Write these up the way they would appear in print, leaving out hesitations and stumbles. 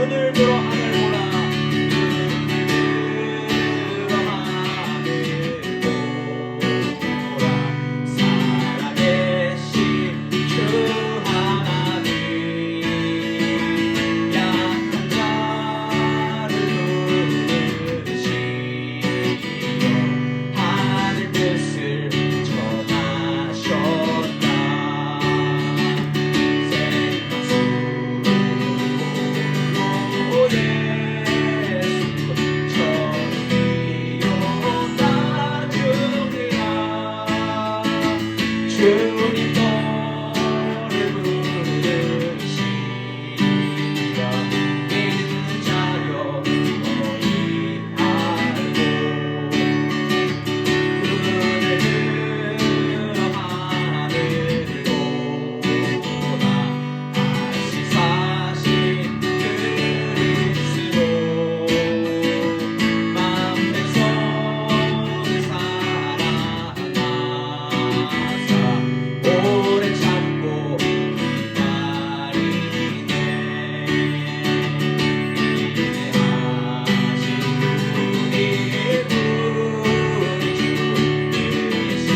눈을 들어 하늘 보라. 주님 너를 부르시라. 믿는 자여 너희 알고 눈을 들어 하늘을 보라. 말씀하신 그리스도 맘 백성을 사랑하사 오래 참고 기다리네. 인내하신 우리의 구주 예수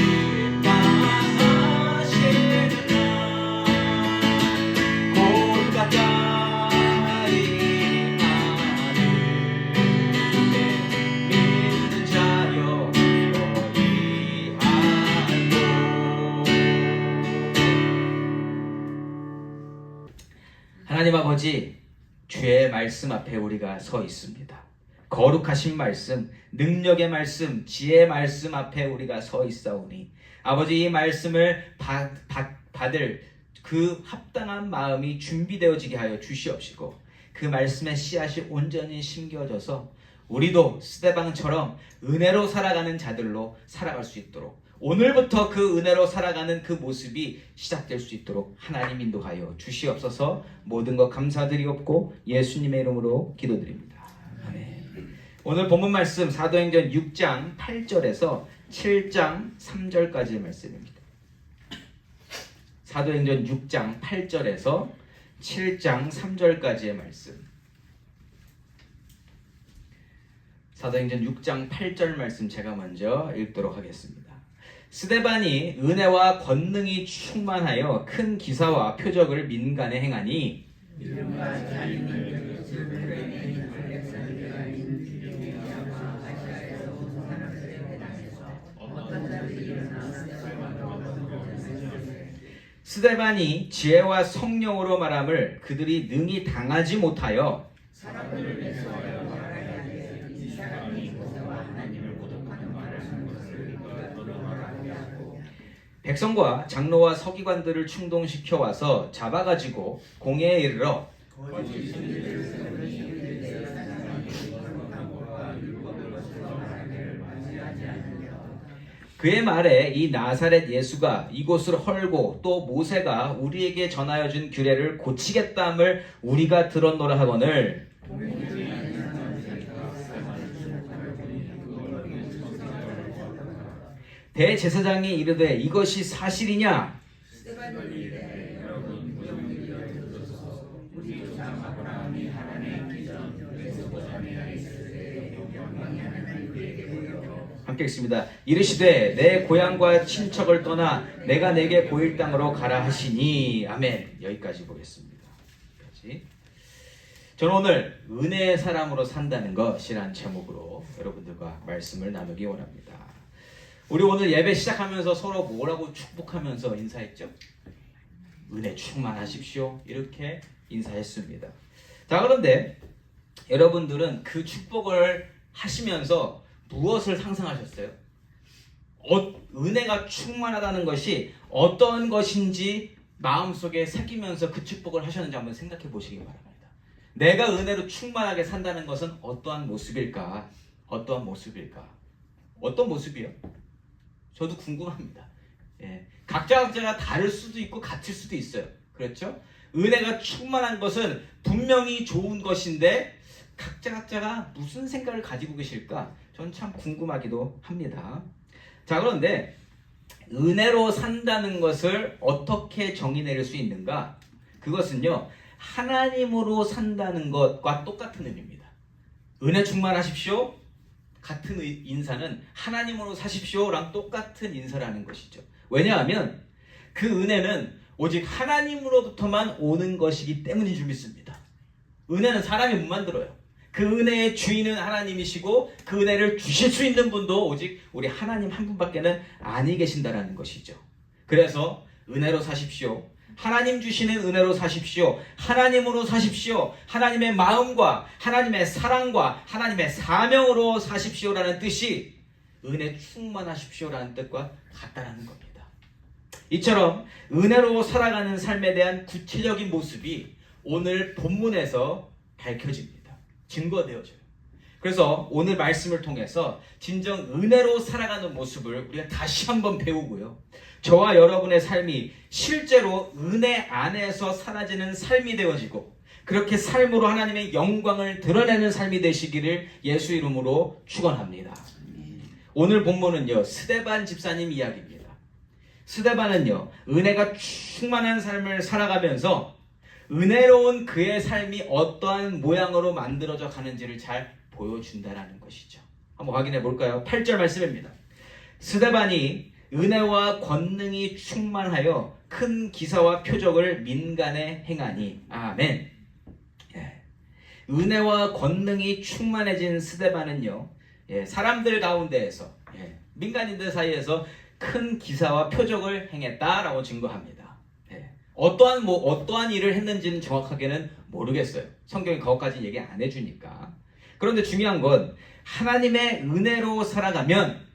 만나시는 날 곧 가까이 임하는데 믿는 자여 너희 알고. 하나님 아버지, 주의 말씀 앞에 우리가 서 있습니다. 거룩하신 말씀, 능력의 말씀, 지혜의 말씀 앞에 우리가 서 있사오니 아버지, 이 말씀을 받을 그 합당한 마음이 준비되어지게 하여 주시옵시고 그 말씀의 씨앗이 온전히 심겨져서 우리도 스데반처럼 은혜로 살아가는 자들로 살아갈 수 있도록, 오늘부터 그 은혜로 살아가는 그 모습이 시작될 수 있도록 하나님 인도하여 주시옵소서. 모든 것 감사드리옵고 예수님의 이름으로 기도드립니다. 아멘. 오늘 본문 말씀 사도행전 6장 8절에서 7장 3절까지의 말씀입니다. 사도행전 6장 8절에서 7장 3절까지의 말씀. 사도행전 6장 8절 말씀 제가 먼저 읽도록 하겠습니다. 스데반이 은혜와 권능이 충만하여 큰 기사와 표적을 민간에 행하니 스데반이 지혜와 성령으로 말함을 그들이 능히 당하지 못하여 백성과 장로와 서기관들을 충동시켜 와서 잡아가지고 공회에 이르러 그의 말에 이 나사렛 예수가 이곳을 헐고 또 모세가 우리에게 전하여 준 규례를 고치겠다함을 우리가 들었노라 하거늘 대제사장이 이르되 이것이 사실이냐? 함께 읽습니다. 이르시되 내 고향과 친척을 떠나 내가 내게 보일 땅으로 가라 하시니. 아멘. 여기까지 보겠습니다. 여기까지. 저는 오늘 은혜의 사람으로 산다는 것이란 제목으로 여러분들과 말씀을 나누기 원합니다. 우리 오늘 예배 시작하면서 서로 뭐라고 축복하면서 인사했죠? 은혜 충만하십시오. 이렇게 인사했습니다. 자, 그런데 여러분들은 그 축복을 하시면서 무엇을 상상하셨어요? 은혜가 충만하다는 것이 어떤 것인지 마음속에 새기면서 그 축복을 하셨는지 한번 생각해 보시기 바랍니다. 내가 은혜로 충만하게 산다는 것은 어떠한 모습일까? 어떠한 모습일까? 어떤 모습이요? 저도 궁금합니다. 예. 각자가 다를 수도 있고 같을 수도 있어요. 그렇죠? 은혜가 충만한 것은 분명히 좋은 것인데 각자가 무슨 생각을 가지고 계실까? 전 참 궁금하기도 합니다. 자, 그런데 은혜로 산다는 것을 어떻게 정의 내릴 수 있는가? 그것은요, 하나님으로 산다는 것과 똑같은 의미입니다. 은혜 충만하십시오. 같은 인사는 하나님으로 사십시오랑 똑같은 인사라는 것이죠. 왜냐하면 그 은혜는 오직 하나님으로부터만 오는 것이기 때문인 줄 믿습니다. 은혜는 사람이 못 만들어요. 그 은혜의 주인은 하나님이시고 그 은혜를 주실 수 있는 분도 오직 우리 하나님 한 분밖에는 아니 계신다라는 것이죠. 그래서 은혜로 사십시오. 하나님 주시는 은혜로 사십시오. 하나님으로 사십시오. 하나님의 마음과 하나님의 사랑과 하나님의 사명으로 사십시오라는 뜻이 은혜 충만하십시오라는 뜻과 같다라는 겁니다. 이처럼 은혜로 살아가는 삶에 대한 구체적인 모습이 오늘 본문에서 밝혀집니다. 증거되어져요. 그래서 오늘 말씀을 통해서 진정 은혜로 살아가는 모습을 우리가 다시 한번 배우고요. 저와 여러분의 삶이 실제로 은혜 안에서 사라지는 삶이 되어지고 그렇게 삶으로 하나님의 영광을 드러내는 삶이 되시기를 예수 이름으로 축원합니다. 오늘 본문은요, 스데반 집사님 이야기입니다. 스데반은요, 은혜가 충만한 삶을 살아가면서 은혜로운 그의 삶이 어떠한 모양으로 만들어져 가는지를 잘 보여준다라는 것이죠. 한번 확인해 볼까요? 8절 말씀입니다. 스데반이 은혜와 권능이 충만하여 큰 기사와 표적을 민간에 행하니. 아멘. 예. 은혜와 권능이 충만해진 스데반은요, 사람들 가운데에서, 민간인들 사이에서 큰 기사와 표적을 행했다라고 증거합니다. 어떠한 일을 했는지는 정확하게는 모르겠어요. 성경이 그것까지 얘기 안 해주니까. 그런데 중요한 건 하나님의 은혜로 살아가면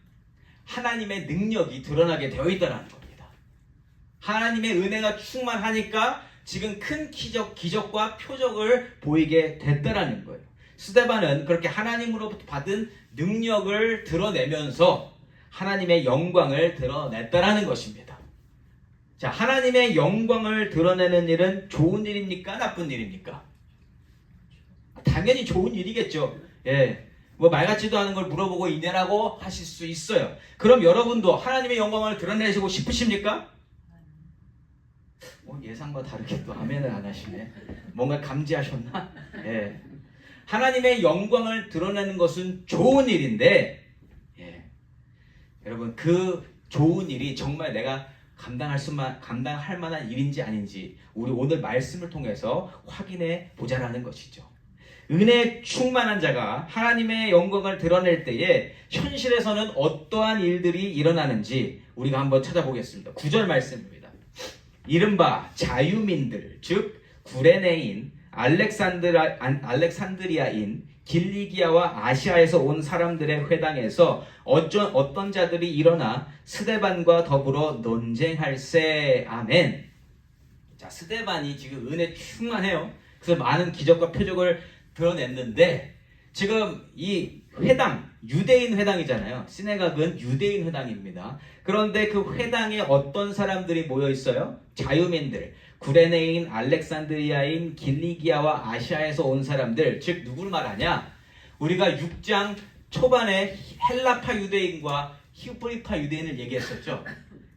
하나님의 능력이 드러나게 되어 있다는 겁니다. 하나님의 은혜가 충만하니까 지금 큰 기적과 표적을 보이게 됐다라는 거예요. 스데반은 그렇게 하나님으로부터 받은 능력을 드러내면서 하나님의 영광을 드러냈다라는 것입니다. 자, 하나님의 영광을 드러내는 일은 좋은 일입니까? 나쁜 일입니까? 당연히 좋은 일이겠죠. 뭐 말 같지도 않은 걸 물어보고 있냐라고 하실 수 있어요. 그럼 여러분도 하나님의 영광을 드러내시고 싶으십니까? 예상과 다르게 또 아멘을 안 하시네. 뭔가 감지하셨나? 하나님의 영광을 드러내는 것은 좋은 일인데, 여러분 그 좋은 일이 정말 내가 감당할 만한 일인지 아닌지 우리 오늘 말씀을 통해서 확인해 보자라는 것이죠. 은혜 충만한 자가 하나님의 영광을 드러낼 때에 현실에서는 어떠한 일들이 일어나는지 우리가 한번 찾아보겠습니다. 9절 말씀입니다. 이른바 자유민들, 즉 구레네인, 알렉산드리아인, 길리기아와 아시아에서 온 사람들의 회당에서 어떤 자들이 일어나 스데반과 더불어 논쟁할세. 아멘. 자, 스데반이 지금 은혜 충만해요. 그래서 많은 기적과 표적을 드러냈는데 지금 이 회당, 유대인 회당이잖아요. 시네각은 유대인 회당입니다. 그런데 그 회당에 어떤 사람들이 모여 있어요? 자유민들, 구레네인, 알렉산드리아인, 길리기아와 아시아에서 온 사람들, 즉 누구를 말하냐? 우리가 6장 초반에 헬라파 유대인과 히브리파 유대인을 얘기했었죠.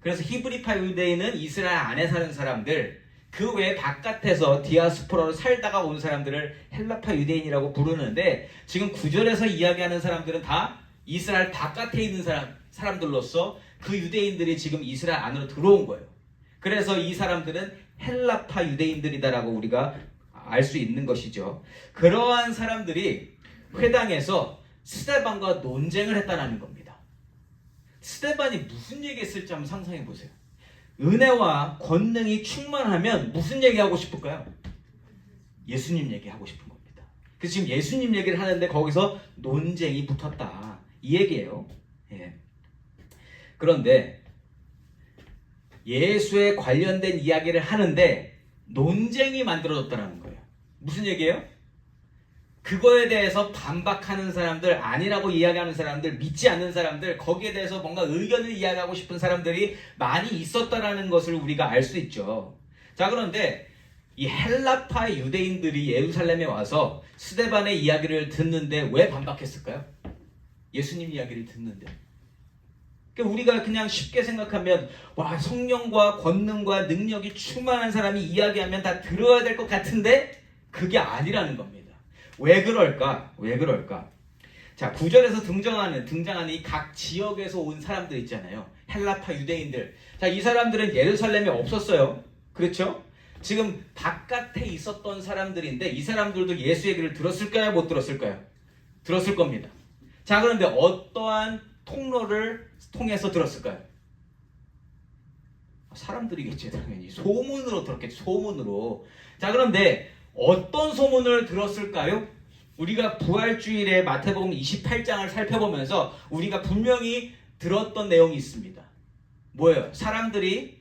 그래서 히브리파 유대인은 이스라엘 안에 사는 사람들, 그 외 바깥에서 디아스포라로 살다가 온 사람들을 헬라파 유대인이라고 부르는데 지금 9절에서 이야기하는 사람들은 다 이스라엘 바깥에 있는 사람들로서 그 유대인들이 지금 이스라엘 안으로 들어온 거예요. 그래서 이 사람들은 헬라파 유대인들이다라고 우리가 알 수 있는 것이죠. 그러한 사람들이 회당에서 스데반과 논쟁을 했다는 겁니다. 스데반이 무슨 얘기했을지 한번 상상해 보세요. 은혜와 권능이 충만하면 무슨 얘기하고 싶을까요? 예수님 얘기하고 싶은 겁니다. 그래서 지금 예수님 얘기를 하는데 거기서 논쟁이 붙었다, 이 얘기예요. 그런데 예수에 관련된 이야기를 하는데 논쟁이 만들어졌다는 거예요. 무슨 얘기예요? 그거에 대해서 반박하는 사람들, 아니라고 이야기하는 사람들, 믿지 않는 사람들, 거기에 대해서 뭔가 의견을 이야기하고 싶은 사람들이 많이 있었다라는 것을 우리가 알 수 있죠. 자, 그런데 이 헬라파 유대인들이 예루살렘에 와서 스데반의 이야기를 듣는데 왜 반박했을까요? 예수님 이야기를 듣는데. 그러니까 우리가 그냥 쉽게 생각하면 와, 성령과 권능과 능력이 충만한 사람이 이야기하면 다 들어야 될 것 같은데 그게 아니라는 겁니다. 왜 그럴까? 왜 그럴까? 자, 9절에서 등장하는 이 각 지역에서 온 사람들 있잖아요. 헬라파 유대인들. 자, 이 사람들은 예루살렘에 없었어요. 그렇죠? 지금 바깥에 있었던 사람들인데 이 사람들도 예수 얘기를 들었을까요? 못 들었을까요? 들었을 겁니다. 자, 그런데 어떠한 통로를 통해서 들었을까요? 사람들이겠죠, 당연히. 소문으로 들었겠죠, 소문으로. 자, 그런데 어떤 소문을 들었을까요? 우리가 부활주일에 마태복음 28장을 살펴보면서 우리가 분명히 들었던 내용이 있습니다. 뭐예요? 사람들이,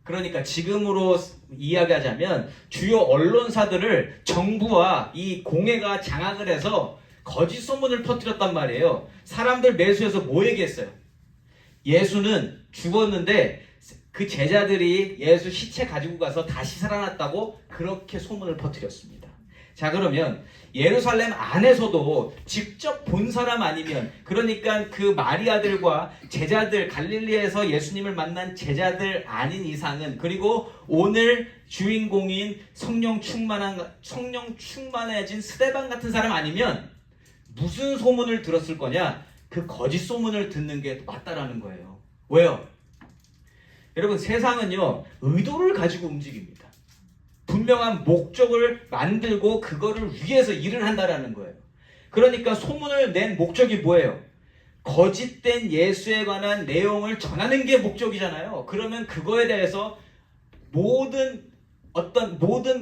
그러니까 지금으로 이야기하자면 주요 언론사들을 정부와 이 공회가 장악을 해서 거짓 소문을 퍼뜨렸단 말이에요. 사람들 매수해서 뭐 얘기했어요? 예수는 죽었는데 그 제자들이 예수 시체 가지고 가서 다시 살아났다고 그렇게 소문을 퍼뜨렸습니다. 자, 그러면 예루살렘 안에서도 직접 본 사람 아니면, 그러니까 그 마리아들과 제자들, 갈릴리에서 예수님을 만난 제자들 아닌 이상은, 그리고 오늘 주인공인 성령 충만해진 스데반 같은 사람 아니면 무슨 소문을 들었을 거냐? 그 거짓 소문을 듣는 게 맞다라는 거예요. 왜요? 여러분, 세상은요, 의도를 가지고 움직입니다. 분명한 목적을 만들고 그거를 위해서 일을 한다라는 거예요. 그러니까 소문을 낸 목적이 뭐예요? 거짓된 예수에 관한 내용을 전하는 게 목적이잖아요. 그러면 그거에 대해서 모든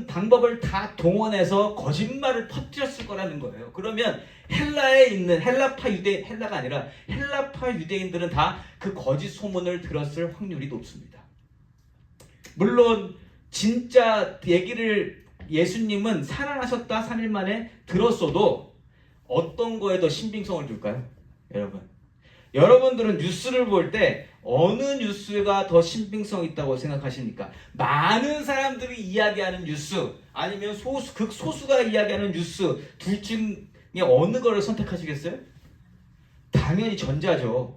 방법을 다 동원해서 거짓말을 퍼뜨렸을 거라는 거예요. 그러면 헬라에 있는 헬라가 아니라 헬라파 유대인들은 다 그 거짓 소문을 들었을 확률이 높습니다. 물론 진짜 얘기를 예수님은 살아나셨다 3일 만에 들었어도 어떤 거에 더 신빙성을 줄까요? 여러분들은 뉴스를 볼 때 어느 뉴스가 더 신빙성 있다고 생각하십니까? 많은 사람들이 이야기하는 뉴스, 아니면 극소수가 이야기하는 뉴스, 둘 중에 어느 거를 선택하시겠어요? 당연히 전자죠.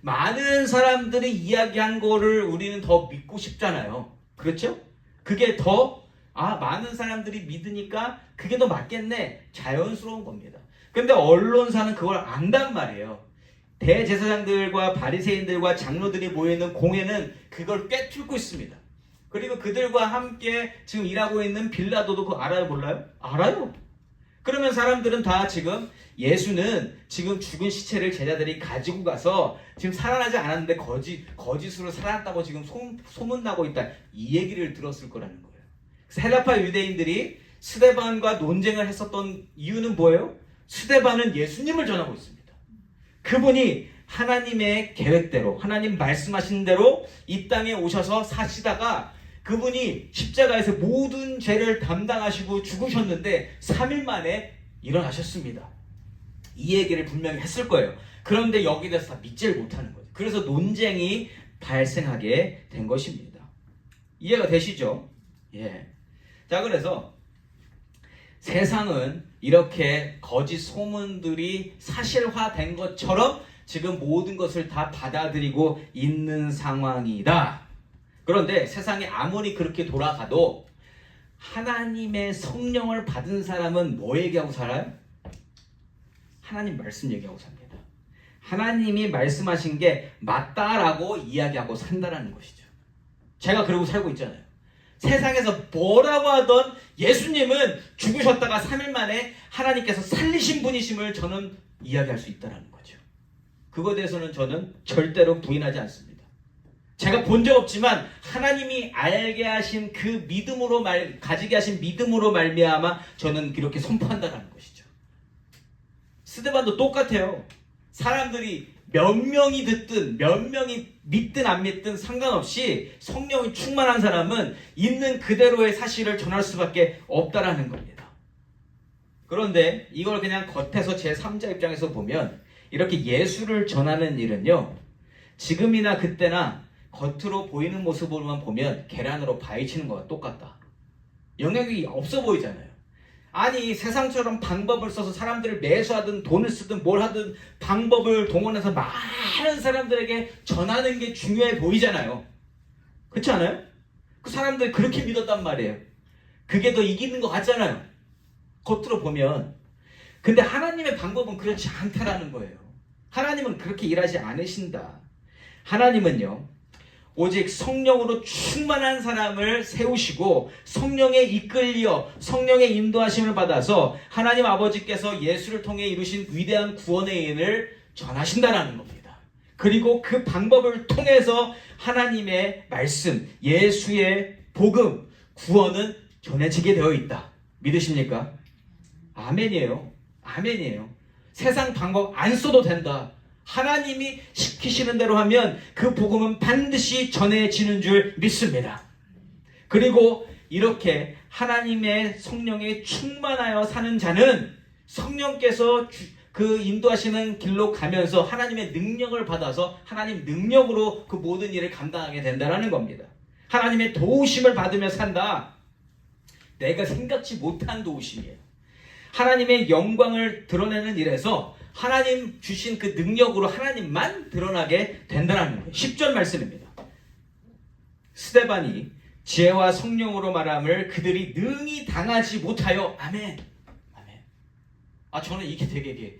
많은 사람들이 이야기한 거를 우리는 더 믿고 싶잖아요. 그렇죠? 그게 더 많은 사람들이 믿으니까 그게 더 맞겠네, 자연스러운 겁니다. 근데 언론사는 그걸 안단 말이에요. 대제사장들과 바리새인들과 장로들이 모여있는 공회는 그걸 꿰뚫고 있습니다. 그리고 그들과 함께 지금 일하고 있는 빌라도도 그거 알아요, 몰라요? 알아요. 그러면 사람들은 다 지금 예수는 지금 죽은 시체를 제자들이 가지고 가서 지금 살아나지 않았는데 거짓으로 살아났다고 지금 소문나고 있다, 이 얘기를 들었을 거라는 거예요. 그래서 헬라파 유대인들이 스데반과 논쟁을 했었던 이유는 뭐예요? 스데반은 예수님을 전하고 있습니다. 그분이 하나님의 계획대로, 하나님 말씀하신 대로 이 땅에 오셔서 사시다가 그분이 십자가에서 모든 죄를 담당하시고 죽으셨는데 3일 만에 일어나셨습니다. 이 얘기를 분명히 했을 거예요. 그런데 여기에 대해서 다 믿지를 못하는 거죠. 그래서 논쟁이 발생하게 된 것입니다. 이해가 되시죠? 예. 자, 그래서 세상은 이렇게 거짓 소문들이 사실화된 것처럼 지금 모든 것을 다 받아들이고 있는 상황이다. 그런데 세상이 아무리 그렇게 돌아가도 하나님의 성령을 받은 사람은 뭐 얘기하고 살아요? 하나님 말씀 얘기하고 삽니다. 하나님이 말씀하신 게 맞다라고 이야기하고 산다라는 것이죠. 제가 그러고 살고 있잖아요. 세상에서 뭐라고 하던 예수님은 죽으셨다가 3일 만에 하나님께서 살리신 분이심을 저는 이야기할 수 있다는 거죠. 그거에 대해서는 저는 절대로 부인하지 않습니다. 제가 본 적 없지만 하나님이 알게 하신 그 믿음으로 가지게 하신 믿음으로 말미암아 저는 이렇게 선포한다는 것이죠. 스데반도 똑같아요. 사람들이 몇 명이 듣든 몇 명이 믿든 안 믿든 상관없이 성령이 충만한 사람은 있는 그대로의 사실을 전할 수밖에 없다라는 겁니다. 그런데 이걸 그냥 겉에서 제3자 입장에서 보면 이렇게 예수를 전하는 일은요, 지금이나 그때나 겉으로 보이는 모습으로만 보면 계란으로 바위치는 거와 똑같다. 영향이 없어 보이잖아요. 아니 세상처럼 방법을 써서 사람들을 매수하든 돈을 쓰든 뭘 하든 방법을 동원해서 많은 사람들에게 전하는 게 중요해 보이잖아요. 그렇지 않아요? 그 사람들이 그렇게 믿었단 말이에요. 그게 더 이기는 것 같잖아요. 겉으로 보면. 근데 하나님의 방법은 그렇지 않다라는 거예요. 하나님은 그렇게 일하지 않으신다. 하나님은요, 오직 성령으로 충만한 사람을 세우시고 성령에 이끌려 성령의 인도하심을 받아서 하나님 아버지께서 예수를 통해 이루신 위대한 구원의 일을 전하신다라는 겁니다. 그리고 그 방법을 통해서 하나님의 말씀, 예수의 복음, 구원은 전해지게 되어 있다. 믿으십니까? 아멘이에요. 아멘이에요. 세상 방법 안 써도 된다. 하나님이 시키시는 대로 하면 그 복음은 반드시 전해지는 줄 믿습니다. 그리고 이렇게 하나님의 성령에 충만하여 사는 자는 성령께서 그 인도하시는 길로 가면서 하나님의 능력을 받아서 하나님 능력으로 그 모든 일을 감당하게 된다는 겁니다. 하나님의 도우심을 받으며 산다. 내가 생각지 못한 도우심이에요. 하나님의 영광을 드러내는 일에서 하나님 주신 그 능력으로 하나님만 드러나게 된다는 거예요. 10절 말씀입니다. 스데반이 지혜와 성령으로 말함을 그들이 능히 당하지 못하여. 아멘. 아멘. 저는 이게 되게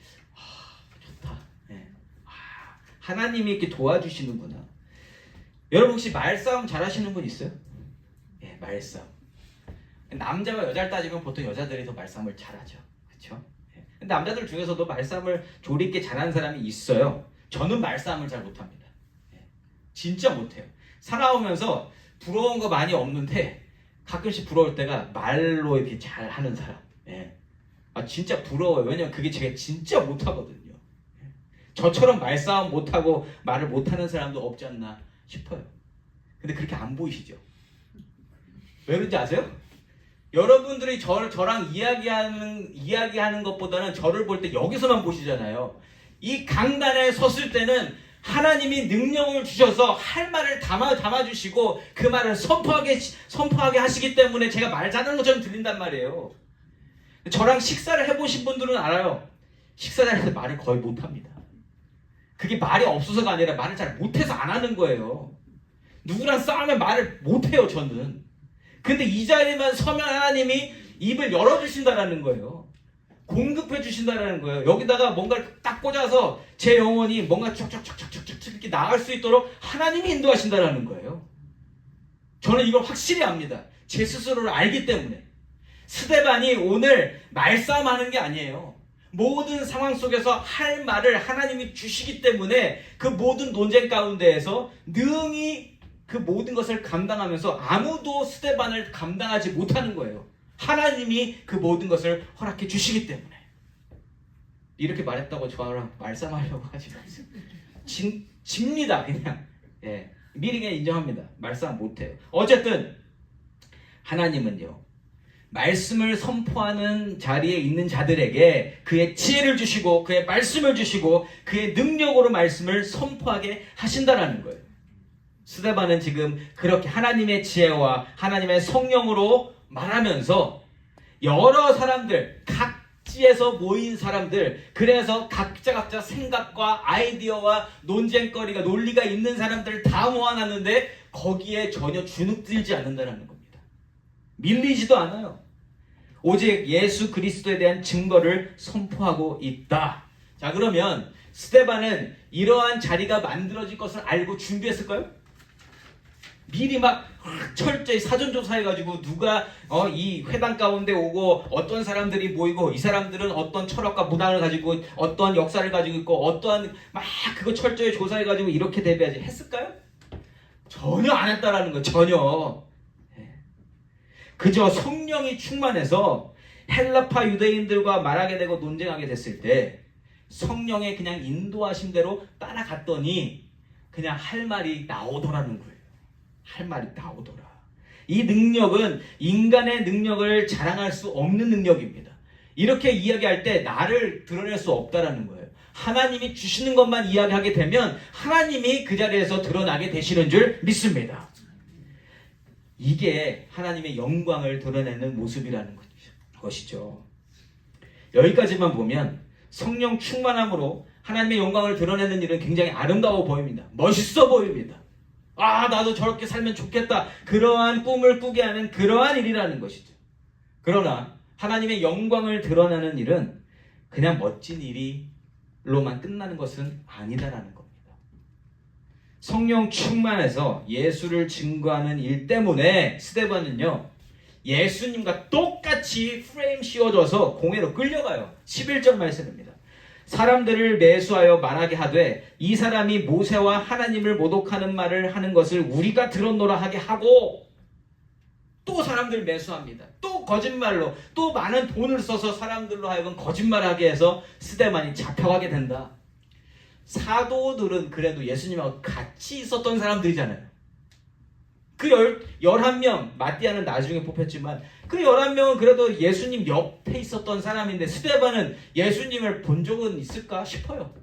좋다. 네. 하나님이 이렇게 도와주시는구나. 여러분 혹시 말싸움 잘하시는 분 있어요? 네, 말싸움. 남자와 여자를 따지면 보통 여자들이 더 말싸움을 잘하죠. 그렇죠? 근데 남자들 중에서도 말싸움을 조리있게 잘하는 사람이 있어요. 저는 말싸움을 잘 못합니다. 진짜 못해요. 살아오면서 부러운 거 많이 없는데 가끔씩 부러울 때가 말로 이렇게 잘하는 사람. 진짜 부러워요. 왜냐면 그게 제가 진짜 못하거든요. 저처럼 말싸움 못하고 말을 못하는 사람도 없지 않나 싶어요. 근데 그렇게 안 보이시죠? 왜 그런지 아세요? 여러분들이 저랑 이야기하는 것보다는 저를 볼 때 여기서만 보시잖아요. 이 강단에 섰을 때는 하나님이 능력을 주셔서 할 말을 담아주시고 그 말을 선포하게 하시기 때문에 제가 말 잘하는 것처럼 들린단 말이에요. 저랑 식사를 해보신 분들은 알아요. 식사 자리에서 말을 거의 못합니다. 그게 말이 없어서가 아니라 말을 잘 못해서 안 하는 거예요. 누구랑 싸우면 말을 못해요, 저는. 근데 이 자리에만 서면 하나님이 입을 열어주신다라는 거예요. 공급해 주신다라는 거예요. 여기다가 뭔가를 딱 꽂아서 제 영혼이 뭔가 쫙쫙쫙쫙쫙쫙 이렇게 나갈 수 있도록 하나님이 인도하신다라는 거예요. 저는 이걸 확실히 압니다. 제 스스로를 알기 때문에. 스데반이 오늘 말싸움하는 게 아니에요. 모든 상황 속에서 할 말을 하나님이 주시기 때문에 그 모든 논쟁 가운데에서 능히 그 모든 것을 감당하면서 아무도 스데반을 감당하지 못하는 거예요. 하나님이 그 모든 것을 허락해 주시기 때문에. 이렇게 말했다고 저랑 말싸움하려고 하지 마세요. 집니다 그냥. 미리 그냥 인정합니다. 말싸움 못해요. 어쨌든 하나님은요, 말씀을 선포하는 자리에 있는 자들에게 그의 지혜를 주시고 그의 말씀을 주시고 그의 능력으로 말씀을 선포하게 하신다라는 거예요. 스데반은 지금 그렇게 하나님의 지혜와 하나님의 성령으로 말하면서 여러 사람들, 각지에서 모인 사람들, 그래서 각자 생각과 아이디어와 논쟁거리가, 논리가 있는 사람들을 다 모아놨는데 거기에 전혀 주눅들지 않는다는 겁니다. 밀리지도 않아요. 오직 예수 그리스도에 대한 증거를 선포하고 있다. 자, 그러면 스데반은 이러한 자리가 만들어질 것을 알고 준비했을까요? 미리 막 철저히 사전조사해가지고 누가 이 회당 가운데 오고 어떤 사람들이 모이고 이 사람들은 어떤 철학과 문화를 가지고 어떤 역사를 가지고 있고 어떠한 막 그거 철저히 조사해가지고 이렇게 대비하지 했을까요? 전혀 안 했다라는 거예요. 전혀. 그저 성령이 충만해서 헬라파 유대인들과 말하게 되고 논쟁하게 됐을 때 성령의 그냥 인도하신 대로 따라갔더니 그냥 할 말이 나오더라는 거예요. 할 말이 나오더라. 이 능력은 인간의 능력을 자랑할 수 없는 능력입니다. 이렇게 이야기할 때 나를 드러낼 수 없다라는 거예요. 하나님이 주시는 것만 이야기하게 되면 하나님이 그 자리에서 드러나게 되시는 줄 믿습니다. 이게 하나님의 영광을 드러내는 모습이라는 거죠. 것이죠. 여기까지만 보면 성령 충만함으로 하나님의 영광을 드러내는 일은 굉장히 아름다워 보입니다. 멋있어 보입니다. 아, 나도 저렇게 살면 좋겠다. 그러한 꿈을 꾸게 하는 그러한 일이라는 것이죠. 그러나 하나님의 영광을 드러내는 일은 그냥 멋진 일로만 끝나는 것은 아니다라는 겁니다. 성령 충만해서 예수를 증거하는 일 때문에 스데반은요, 예수님과 똑같이 프레임 씌워져서 공회로 끌려가요. 11절 말씀입니다. 사람들을 매수하여 말하게 하되 이 사람이 모세와 하나님을 모독하는 말을 하는 것을 우리가 들었노라 하게 하고, 또 사람들 매수합니다. 또 거짓말로, 또 많은 돈을 써서 사람들로 하여금 거짓말하게 해서 스데반이 잡혀가게 된다. 사도들은 그래도 예수님하고 같이 있었던 사람들이잖아요. 그 11명, 마띠아는 나중에 뽑혔지만 그 11명은 그래도 예수님 옆에 있었던 사람인데 스데반은 예수님을 본 적은 있을까 싶어요.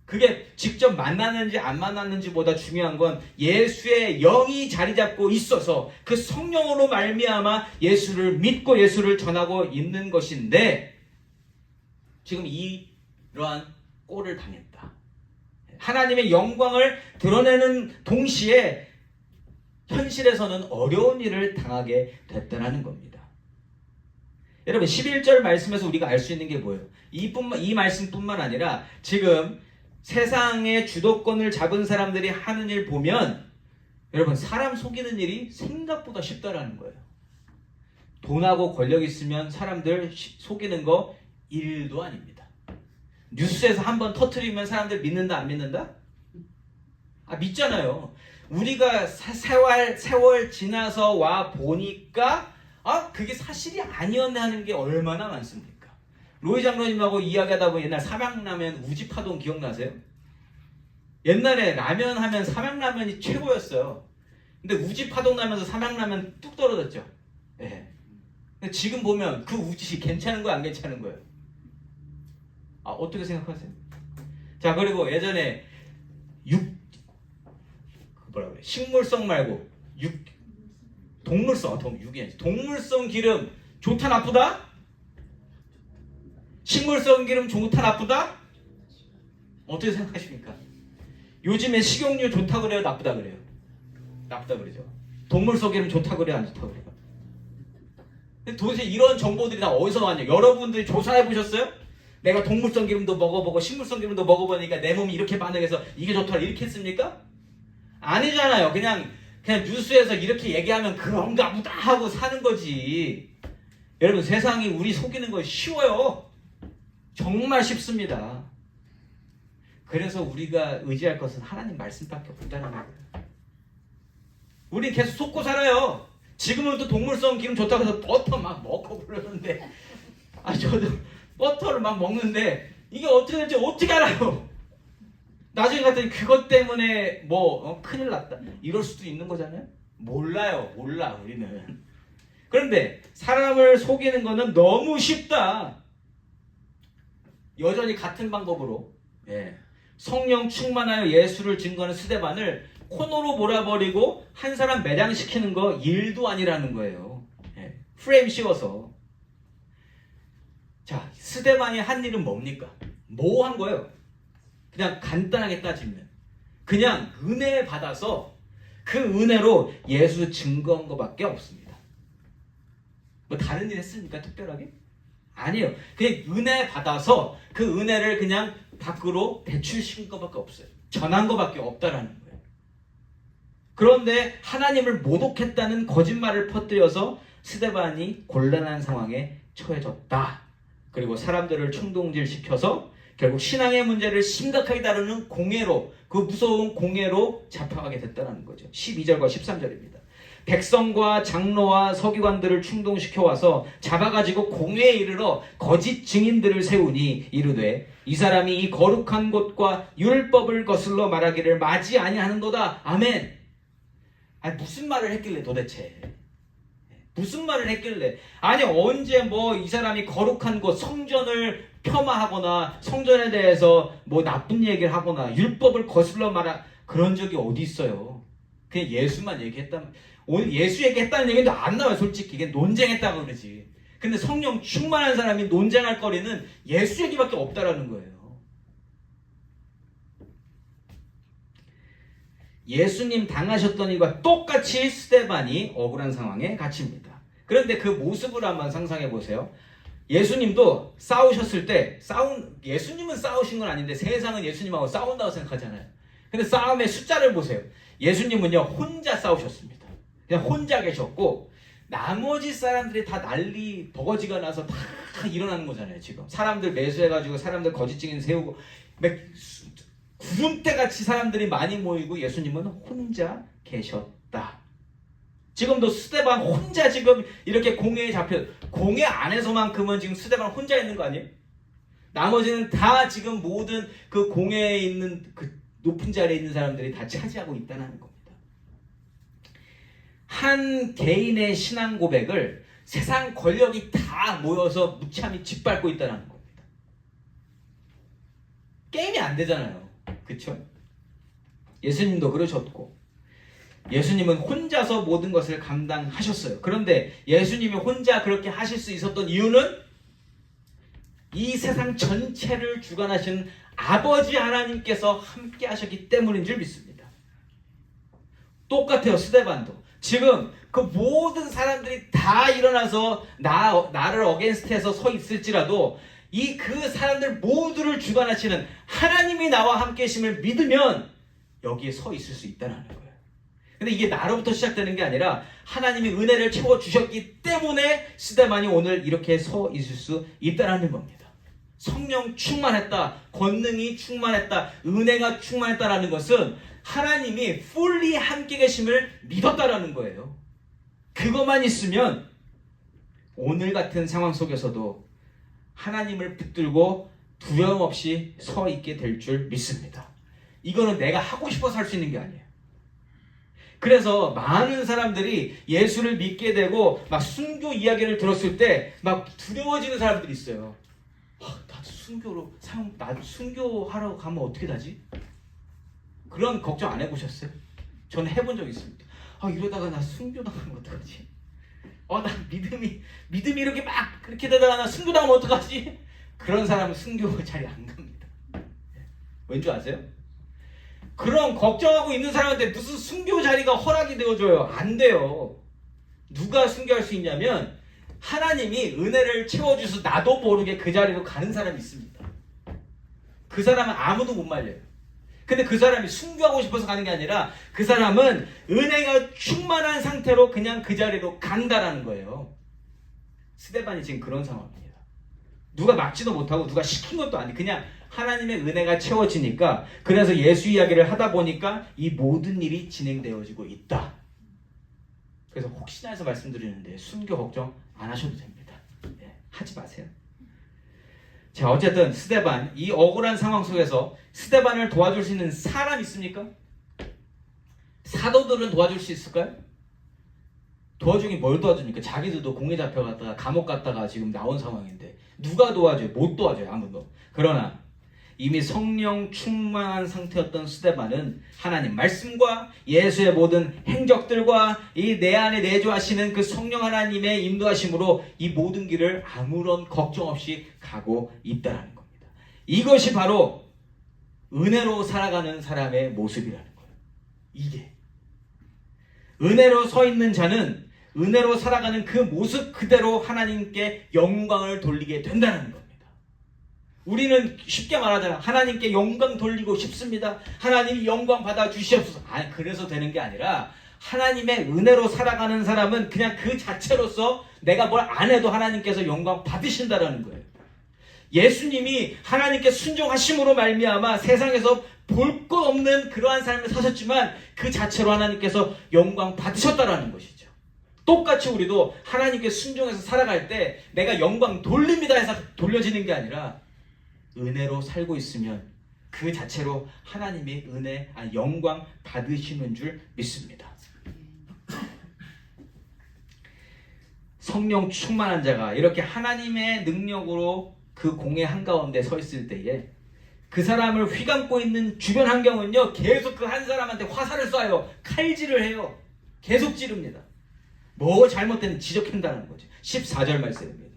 그게 직접 만났는지 안 만났는지보다 중요한 건 예수의 영이 자리 잡고 있어서 그 성령으로 말미암아 예수를 믿고 예수를 전하고 있는 것인데, 지금 이러한 꼴을 당했다. 하나님의 영광을 드러내는 동시에 현실에서는 어려운 일을 당하게 됐다는 겁니다. 여러분 11절 말씀에서 우리가 알 수 있는 게 뭐예요? 이 말씀뿐만 아니라 지금 세상의 주도권을 잡은 사람들이 하는 일 보면 여러분 사람 속이는 일이 생각보다 쉽다라는 거예요. 돈하고 권력 있으면 사람들 속이는 거 일도 아닙니다. 뉴스에서 한번 터트리면 사람들 믿는다 안 믿는다? 믿잖아요. 우리가 세월 지나서 와 보니까 그게 사실이 아니었네 하는 게 얼마나 많습니까? 로이 장로님하고 이야기하다 보면 옛날 삼양라면 우지파동 기억나세요? 옛날에 라면 하면 삼양라면이 최고였어요. 근데 우지파동 나면서 삼양라면 뚝 떨어졌죠. 네. 근데 지금 보면 그 우지 괜찮은 거야 안 괜찮은 거예요? 어떻게 생각하세요? 자, 그리고 예전에 식물성 말고 동물성 기름 좋다 나쁘다? 식물성 기름 좋다 나쁘다? 어떻게 생각하십니까? 요즘에 식용유 좋다 그래요 나쁘다 그래요? 나쁘다 그러죠. 동물성 기름 좋다 그래요 안 좋다 그래요? 근데 도대체 이런 정보들이 다 어디서 나왔냐? 여러분들이 조사해 보셨어요? 내가 동물성 기름도 먹어보고 식물성 기름도 먹어보니까 내 몸이 이렇게 반응해서 이게 좋다 이렇게 했습니까? 아니잖아요. 그냥 뉴스에서 이렇게 얘기하면 그런가 보다 하고 사는 거지. 여러분 세상이 우리 속이는 거 쉬워요. 정말 쉽습니다. 그래서 우리가 의지할 것은 하나님 말씀밖에 없다는 거예요. 우리 계속 속고 살아요. 지금은 또 동물성 기름 좋다고 해서 버터 막 먹고 그러는데 저도 버터를 막 먹는데 이게 어떻게 될지 어떻게 알아요? 나중에 갔더니 그것 때문에 큰일 났다 이럴 수도 있는 거잖아요. 몰라 우리는. 그런데 사람을 속이는 거는 너무 쉽다. 여전히 같은 방법으로 성령 충만하여 예수를 증거하는 스데반을 코너로 몰아버리고 한 사람 매장시키는 거 일도 아니라는 거예요. 프레임 씌워서. 자, 스데반이 한 일은 뭡니까? 뭐 한 거예요? 그냥 간단하게 따지면 그냥 은혜 받아서 그 은혜로 예수 증거한 것밖에 없습니다. 다른 일 했습니까? 특별하게? 아니에요. 그냥 은혜 받아서 그 은혜를 그냥 밖으로 배출시킨 것밖에 없어요. 전한 것밖에 없다라는 거예요. 그런데 하나님을 모독했다는 거짓말을 퍼뜨려서 스데반이 곤란한 상황에 처해졌다. 그리고 사람들을 충동질시켜서 결국 신앙의 문제를 심각하게 다루는 공회로, 그 무서운 공회로 잡혀가게 됐다는 거죠. 12절과 13절입니다. 백성과 장로와 서기관들을 충동시켜와서 잡아가지고 공회에 이르러 거짓 증인들을 세우니 이르되 이 사람이 이 거룩한 곳과 율법을 거슬러 말하기를 마지 아니하는도다. 아멘. 무슨 말을 했길래 도대체? 무슨 말을 했길래? 언제 이 사람이 거룩한 곳 성전을 폄하하거나 성전에 대해서 나쁜 얘기를 하거나 율법을 거슬러 말한 그런 적이 어디 있어요? 그냥 예수만 얘기했다면, 오늘 예수 얘기했다는 얘기도 안 나와요. 솔직히 이게 논쟁했다고 그러지. 근데 성령 충만한 사람이 논쟁할 거리는 예수 얘기밖에 없다라는 거예요. 예수님 당하셨던 일과 똑같이 스데반이 억울한 상황에 갇힙니다. 그런데 그 모습을 한번 상상해 보세요. 예수님도 싸우셨을 때 예수님은 싸우신 건 아닌데 세상은 예수님하고 싸운다고 생각하잖아요. 근데 싸움의 숫자를 보세요. 예수님은요 혼자 싸우셨습니다. 그냥 혼자 계셨고 나머지 사람들이 다 난리 버거지가 나서 다 일어나는 거잖아요. 지금 사람들 매수해가지고 사람들 거짓 증인 세우고 구름대같이 사람들이 많이 모이고 예수님은 혼자 계셨다. 지금도 스데반 혼자 지금 이렇게 공회에 공회 안에서만큼은 지금 스데반 혼자 있는 거 아니에요? 나머지는 다 지금 모든 그 공회에 있는 그 높은 자리에 있는 사람들이 다 차지하고 있다는 겁니다. 한 개인의 신앙 고백을 세상 권력이 다 모여서 무참히 짓밟고 있다는 겁니다. 게임이 안 되잖아요. 그렇죠? 예수님도 그러셨고 예수님은 혼자서 모든 것을 감당하셨어요. 그런데 예수님이 혼자 그렇게 하실 수 있었던 이유는 이 세상 전체를 주관하신 아버지 하나님께서 함께 하셨기 때문인 줄 믿습니다. 똑같아요. 스데반도. 지금 그 모든 사람들이 다 일어나서 나를 어게인스트해서 서 있을지라도 그 사람들 모두를 주관하시는 하나님이 나와 함께 계심을 믿으면 여기에 서 있을 수 있다는 거예요. 근데 이게 나로부터 시작되는 게 아니라 하나님이 은혜를 채워주셨기 때문에 스데반이 오늘 이렇게 서 있을 수 있다는 겁니다. 성령 충만했다, 권능이 충만했다, 은혜가 충만했다라는 것은 하나님이 fully 함께 계심을 믿었다라는 거예요. 그것만 있으면 오늘 같은 상황 속에서도 하나님을 붙들고 두려움 없이 서 있게 될 줄 믿습니다. 이거는 내가 하고 싶어서 할 수 있는 게 아니에요. 그래서 많은 사람들이 예수를 믿게 되고 막 순교 이야기를 들었을 때 막 두려워지는 사람들이 있어요. 나도 순교하러 가면 어떻게 되지? 그런 걱정 안 해보셨어요? 저는 해본 적 있습니다. 이러다가 나 순교당하면 어떡하지? 나 믿음이 이렇게 막 그렇게 되다가 나 순교당하면 어떡하지? 그런 사람은 순교 자리 안 갑니다. 왠 줄 아세요? 그런 걱정하고 있는 사람한테 무슨 순교 자리가 허락이 되어줘요? 안 돼요. 누가 순교할 수 있냐면 하나님이 은혜를 채워주셔서 나도 모르게 그 자리로 가는 사람이 있습니다. 그 사람은 아무도 못 말려요. 근데 그 사람이 순교하고 싶어서 가는 게 아니라 그 사람은 은혜가 충만한 상태로 그냥 그 자리로 간다라는 거예요. 스데반이 지금 그런 상황입니다. 누가 막지도 못하고 누가 시킨 것도 아니고 그냥 하나님의 은혜가 채워지니까 그래서 예수 이야기를 하다 보니까 이 모든 일이 진행되어지고 있다. 그래서 혹시나 해서 말씀드리는데 순교 걱정 안 하셔도 됩니다. 하지 마세요. 자, 어쨌든 스데반, 이 억울한 상황 속에서 스데반을 도와줄 수 있는 사람 있습니까? 사도들은 도와줄 수 있을까요? 도와주긴 뭘 도와줍니까? 자기들도 공에 잡혀갔다가 감옥 갔다가 지금 나온 상황인데 누가 도와줘요? 못 도와줘요. 아무도. 그러나 이미 성령 충만한 상태였던 스데반은 하나님 말씀과 예수의 모든 행적들과 이 내 안에 내주하시는 그 성령 하나님의 인도하심으로 이 모든 길을 아무런 걱정 없이 가고 있다는 겁니다. 이것이 바로 은혜로 살아가는 사람의 모습이라는 거예요. 이게 은혜로 서 있는 자는 은혜로 살아가는 그 모습 그대로 하나님께 영광을 돌리게 된다는 겁니다. 우리는 쉽게 말하잖아. 하나님께 영광 돌리고 싶습니다. 하나님이 영광 받아 주시옵소서. 그래서 되는 게 아니라 하나님의 은혜로 살아가는 사람은 그냥 그 자체로서 내가 뭘 안 해도 하나님께서 영광 받으신다라는 거예요. 예수님이 하나님께 순종하심으로 말미암아 세상에서 볼 것 없는 그러한 삶을 사셨지만 그 자체로 하나님께서 영광 받으셨다라는 것이죠. 똑같이 우리도 하나님께 순종해서 살아갈 때 내가 영광 돌립니다 해서 돌려지는 게 아니라 은혜로 살고 있으면 그 자체로 하나님이 영광 받으시는 줄 믿습니다. 성령 충만한 자가 이렇게 하나님의 능력으로 그 공의 한가운데 서 있을 때에 그 사람을 휘감고 있는 주변 환경은요 계속 그 한 사람한테 화살을 쏴요. 칼질을 해요. 계속 찌릅니다. 뭐 잘못된 지적한다는 거죠. 14절 말씀입니다.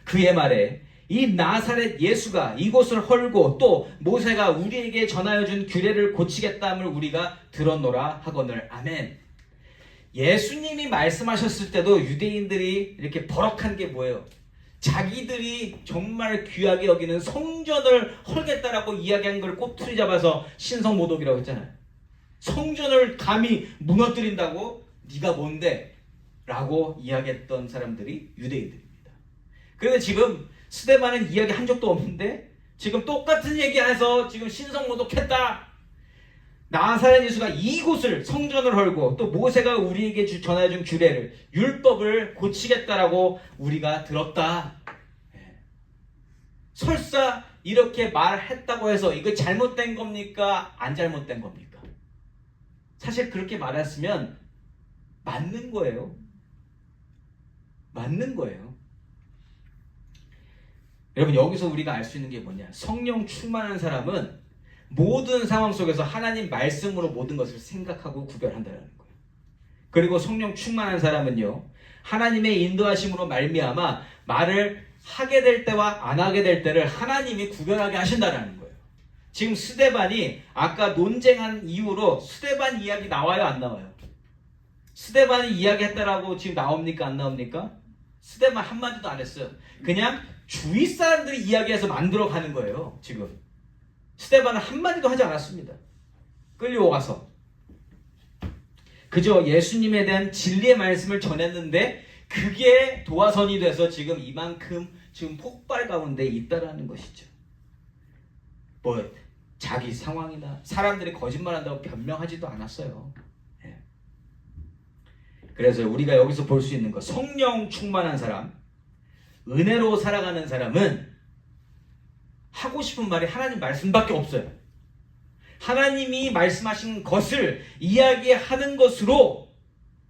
그의 말에 이 나사렛 예수가 이곳을 헐고 또 모세가 우리에게 전하여 준 규례를 고치겠다함을 우리가 들었노라 하거늘. 아멘. 예수님이 말씀하셨을 때도 유대인들이 이렇게 버럭한 게 뭐예요? 자기들이 정말 귀하게 여기는 성전을 헐겠다라고 이야기한 걸 꼬투리 잡아서 신성모독이라고 했잖아요. 성전을 감히 무너뜨린다고? 네가 뭔데? 라고 이야기했던 사람들이 유대인들입니다. 그런데 지금 스데반은 이야기 한 적도 없는데 지금 똑같은 얘기해서 지금 신성모독했다. 나사렛 예수가 이곳을 성전을 헐고 또 모세가 우리에게 전해준 규례를 율법을 고치겠다라고 우리가 들었다. 설사 이렇게 말했다고 해서 이거 잘못된 겁니까? 안 잘못된 겁니까? 사실 그렇게 말했으면 맞는 거예요. 맞는 거예요. 여러분, 여기서 우리가 알 수 있는 게 뭐냐? 성령 충만한 사람은 모든 상황 속에서 하나님 말씀으로 모든 것을 생각하고 구별한다는 거예요. 그리고 성령 충만한 사람은요, 하나님의 인도하심으로 말미암아 말을 하게 될 때와 안 하게 될 때를 하나님이 구별하게 하신다는 거예요. 지금 스데반이 아까 논쟁한 이후로 스데반 이야기 나와요, 안 나와요? 스데반이 이야기했다라고 지금 나옵니까, 안 나옵니까? 스데반 한마디도 안 했어요. 그냥 주위 사람들이 이야기해서 만들어가는 거예요, 지금. 스데반은 한마디도 하지 않았습니다. 끌려와서 그저 예수님에 대한 진리의 말씀을 전했는데 그게 도화선이 돼서 지금 이만큼 지금 폭발 가운데 있다라는 것이죠. 뭐 자기 상황이나 사람들이 거짓말한다고 변명하지도 않았어요. 그래서 우리가 여기서 볼 수 있는 것, 성령 충만한 사람, 은혜로 살아가는 사람은 하고 싶은 말이 하나님 말씀밖에 없어요. 하나님이 말씀하신 것을 이야기하는 것으로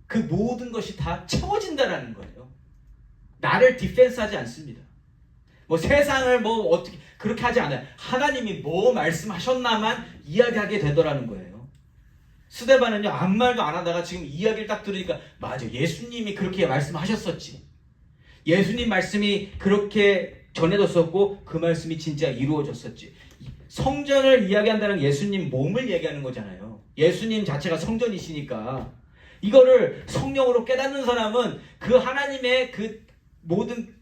그 모든 것이 다 채워진다는 거예요. 나를 디펜스하지 않습니다. 뭐 세상을 뭐 어떻게 그렇게 하지 않아요. 하나님이 뭐 말씀하셨나만 이야기하게 되더라는 거예요. 스데반은요, 아무 말도 안 하다가 지금 이야기를 딱 들으니까 맞아, 예수님이 그렇게 말씀하셨었지. 예수님 말씀이 그렇게 전해졌었고 그 말씀이 진짜 이루어졌었지. 성전을 이야기한다는 예수님 몸을 얘기하는 거잖아요. 예수님 자체가 성전이시니까 이거를 성령으로 깨닫는 사람은 그 하나님의 그 모든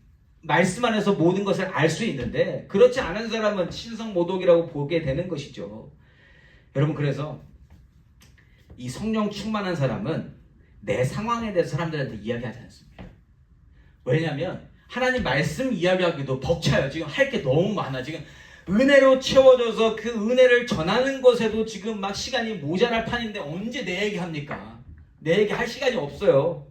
말씀 안에서 모든 것을 알 수 있는데 그렇지 않은 사람은 신성모독이라고 보게 되는 것이죠. 여러분, 그래서 이 성령 충만한 사람은 내 상황에 대해서 사람들한테 이야기하지 않습니다. 왜냐하면 하나님 말씀 이야기하기도 벅차요. 지금 할 게 너무 많아. 지금 은혜로 채워져서 그 은혜를 전하는 것에도 지금 막 시간이 모자랄 판인데 언제 내 얘기 합니까? 내 얘기 할 시간이 없어요.